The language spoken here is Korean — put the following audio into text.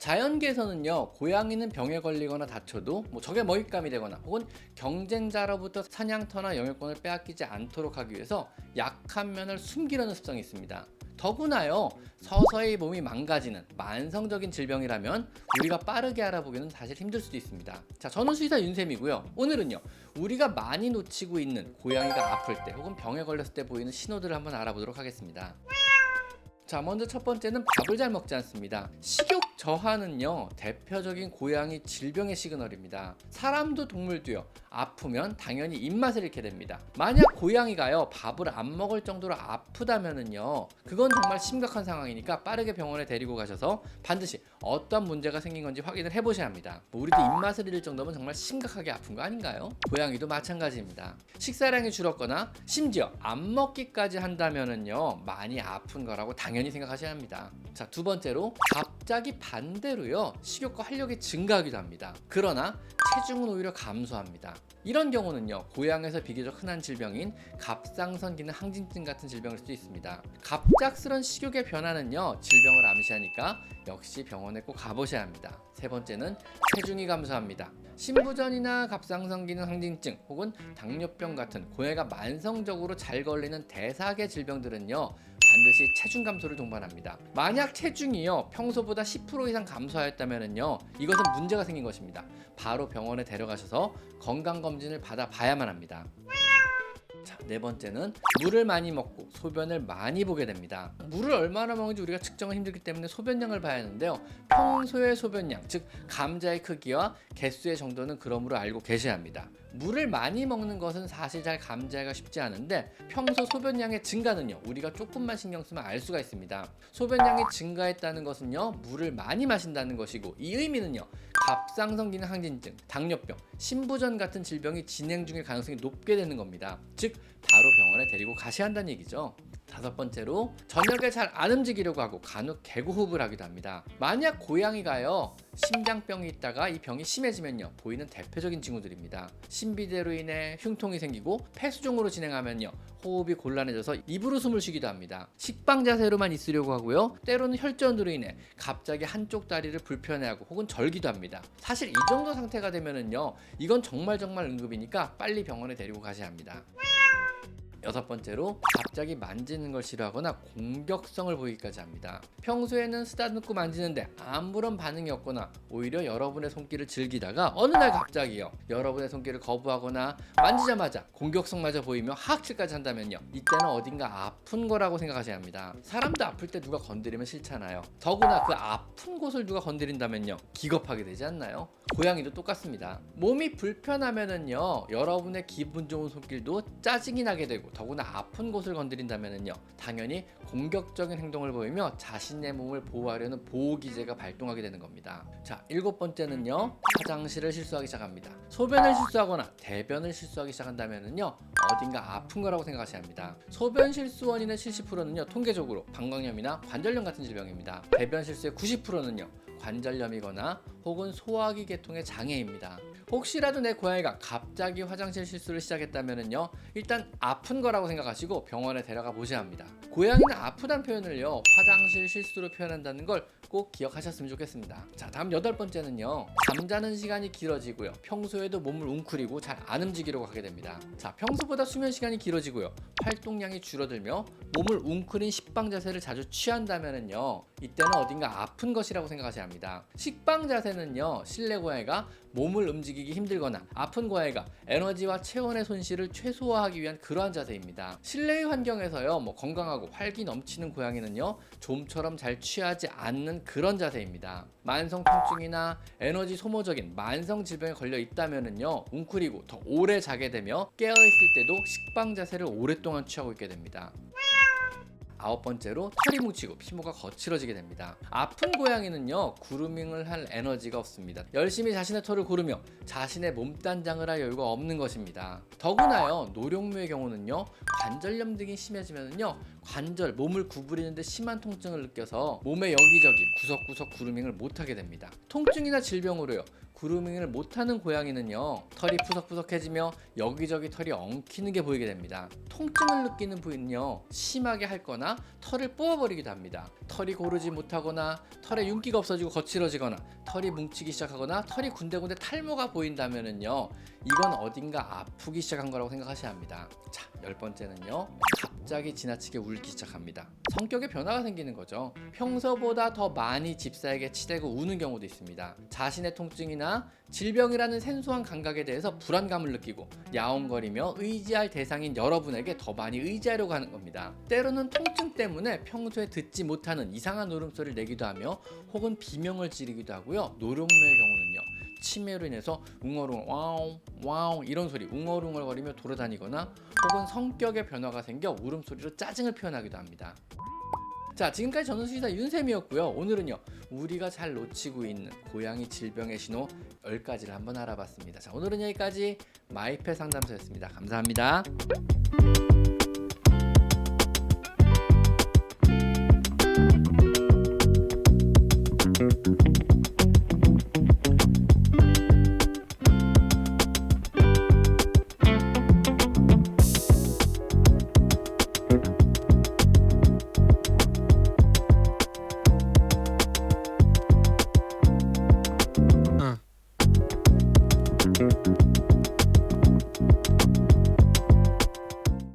자연계에서는요, 고양이는 병에 걸리거나 다쳐도 적의 먹잇감이 되거나 혹은 경쟁자로부터 사냥터나 영역권을 빼앗기지 않도록 하기 위해서 약한 면을 숨기려는 습성이 있습니다. 더구나요, 서서히 몸이 망가지는 만성적인 질병이라면 우리가 빠르게 알아보기는 사실 힘들 수도 있습니다. 자, 저는 수의사 윤쌤이고요. 오늘은요, 우리가 많이 놓치고 있는 고양이가 아플 때 혹은 병에 걸렸을 때 보이는 신호들을 한번 알아보도록 하겠습니다. 자, 먼저 첫 번째는 밥을 잘 먹지 않습니다. 식욕 저하는요, 대표적인 고양이 질병의 시그널입니다. 사람도 동물도요, 아프면 당연히 입맛을 잃게 됩니다. 만약 고양이가요, 밥을 안 먹을 정도로 아프다면은요, 그건 정말 심각한 상황이니까 빠르게 병원에 데리고 가셔서 반드시 어떤 문제가 생긴 건지 확인을 해보셔야 합니다. 우리도 입맛을 잃을 정도면 정말 심각하게 아픈 거 아닌가요? 고양이도 마찬가지입니다. 식사량이 줄었거나 심지어 안 먹기까지 한다면은요, 많이 아픈 거라고 당연히 생각하셔야 합니다. 자, 두 번째로 갑자기 반대로요, 식욕과 활력이 증가하기도 합니다. 그러나 체중은 오히려 감소합니다. 이런 경우는요, 고양이에서 비교적 흔한 질병인 갑상선 기능 항진증 같은 질병일 수도 있습니다. 갑작스런 식욕의 변화는요, 질병을 암시하니까 역시 병원에 꼭 가보셔야 합니다. 세 번째는 체중이 감소합니다. 신부전이나 갑상선 기능 항진증 혹은 당뇨병 같은 고양이가 만성적으로 잘 걸리는 대사계 질병들은요, 반드시 체중 감소를 동반합니다. 만약 체중이요, 평소보다 10% 이상 감소하였다면요, 이것은 문제가 생긴 것입니다. 바로 병원에 데려가셔서 건강검진을 받아봐야만 합니다. 자, 네 번째는 물을 많이 먹고 소변을 많이 보게 됩니다. 물을 얼마나 먹는지 우리가 측정은 힘들기 때문에 소변량을 봐야 하는데요, 평소의 소변량, 즉 감자의 크기와 개수의 정도는 그러므로 알고 계셔야 합니다. 물을 많이 먹는 것은 사실 잘 감지하기가 쉽지 않은데 평소 소변량의 증가는요, 우리가 조금만 신경 쓰면 알 수가 있습니다. 소변량이 증가했다는 것은요, 물을 많이 마신다는 것이고, 이 의미는요, 갑상선 기능 항진증, 당뇨병, 신부전 같은 질병이 진행 중일 가능성이 높게 되는 겁니다. 즉 바로 병원에 데리고 가셔야 한다는 얘기죠. 다섯 번째로 저녁에 잘 안 움직이려고 하고 간혹 개고흡을 하기도 합니다. 만약 고양이가요, 심장병이 있다가 이 병이 심해지면요, 보이는 대표적인 징후들입니다. 신비대로 인해 흉통이 생기고 폐수종으로 진행하면요, 호흡이 곤란해져서 입으로 숨을 쉬기도 합니다. 식빵 자세로만 있으려고 하고요, 때로는 혈전으로 인해 갑자기 한쪽 다리를 불편해하고 혹은 절기도 합니다. 사실 이 정도 상태가 되면은요, 이건 정말 응급이니까 빨리 병원에 데리고 가셔야 합니다. 여섯 번째로 갑자기 만지는 걸 싫어하거나 공격성을 보이기까지 합니다. 평소에는 쓰다듬고 만지는데 아무런 반응이 없거나 오히려 여러분의 손길을 즐기다가 어느 날 갑자기요, 여러분의 손길을 거부하거나 만지자마자 공격성마저 보이며 하악질까지 한다면요, 이때는 어딘가 아픈 거라고 생각하셔야 합니다. 사람도 아플 때 누가 건드리면 싫잖아요. 더구나 그 아픈 곳을 누가 건드린다면요, 기겁하게 되지 않나요? 고양이도 똑같습니다. 몸이 불편하면은요, 여러분의 기분 좋은 손길도 짜증이 나게 되고, 더구나 아픈 곳을 건드린다면은요, 당연히 공격적인 행동을 보이며 자신의 몸을 보호하려는 보호기제가 발동하게 되는 겁니다. 자, 일곱 번째는요, 화장실을 실수하기 시작합니다. 소변을 실수하거나 대변을 실수하기 시작한다면은요, 어딘가 아픈 거라고 생각하셔야 합니다. 소변 실수 원인의 70%는요, 통계적으로 방광염이나 관절염 같은 질병입니다. 대변 실수의 90%는요, 관절염이거나 혹은 소화기 계통의 장애입니다. 혹시라도 내 고양이가 갑자기 화장실 실수를 시작했다면요, 일단 아픈 거라고 생각하시고 병원에 데려가 보셔야 합니다. 고양이는 아프다는 표현을요, 화장실 실수로 표현한다는 걸 꼭 기억하셨으면 좋겠습니다. 자, 다음 여덟 번째는요, 잠자는 시간이 길어지고요, 평소에도 몸을 웅크리고 잘 안 움직이려고 하게 됩니다. 자, 평소보다 수면 시간이 길어지고요, 활동량이 줄어들며 몸을 웅크린 식빵 자세를 자주 취한다면요, 이때는 어딘가 아픈 것이라고 생각하셔야 합니다. 식빵 자세는요, 실내 고양이가 몸을 움직이기 힘들거나 아픈 고양이가 에너지와 체온의 손실을 최소화하기 위한 그러한 자세입니다. 실내의 환경에서요, 건강하고 활기 넘치는 고양이는요, 좀처럼 잘 취하지 않는 그런 자세입니다. 만성 통증이나 에너지 소모적인 만성 질병에 걸려 있다면은요, 웅크리고 더 오래 자게 되며 깨어 있을 때도 식빵 자세를 오랫동안 취하고 있게 됩니다. 아홉 번째로 털이 뭉치고 피부가 거칠어지게 됩니다. 아픈 고양이는요, 그루밍을 할 에너지가 없습니다. 열심히 자신의 털을 고르며 자신의 몸단장을 할 여유가 없는 것입니다. 더구나요, 노령묘의 경우는요, 관절염 등이 심해지면요, 관절, 몸을 구부리는데 심한 통증을 느껴서 몸의 여기저기 구석구석 그루밍을 못하게 됩니다. 통증이나 질병으로요, 그루밍을 못하는 고양이는요, 털이 푸석푸석해지며 여기저기 털이 엉키는 게 보이게 됩니다. 통증을 느끼는 부위는요, 심하게 핥거나 털을 뽑아버리기도 합니다. 털이 고르지 못하거나 털에 윤기가 없어지고 거칠어지거나 털이 뭉치기 시작하거나 털이 군데군데 탈모가 보인다면은요, 이건 어딘가 아프기 시작한 거라고 생각하셔야 합니다. 자, 10번째는요, 갑자기 지나치게 울기 시작합니다. 성격에 변화가 생기는 거죠. 평소보다 더 많이 집사에게 치대고 우는 경우도 있습니다. 자신의 통증이나 질병이라는 생소한 감각에 대해서 불안감을 느끼고 야옹거리며 의지할 대상인 여러분에게 더 많이 의지하려고 하는 겁니다. 때로는 통증 때문에 평소에 듣지 못하는 이상한 울음소리를 내기도 하며 혹은 비명을 지르기도 하고요. 노령묘의 경우는요, 치매로 인해서 웅얼웅얼 와웅 와웅 이런 소리 웅얼웅얼거리며 돌아다니거나 혹은 성격의 변화가 생겨 울음소리로 짜증을 표현하기도 합니다. 자, 지금까지 전문수의사 윤쌤이었고요. 오늘은요, 우리가 잘 놓치고 있는 고양이 질병의 신호 10가지를 한번 알아봤습니다. 자, 오늘은 여기까지 마이펫 상담소였습니다. 감사합니다. 응.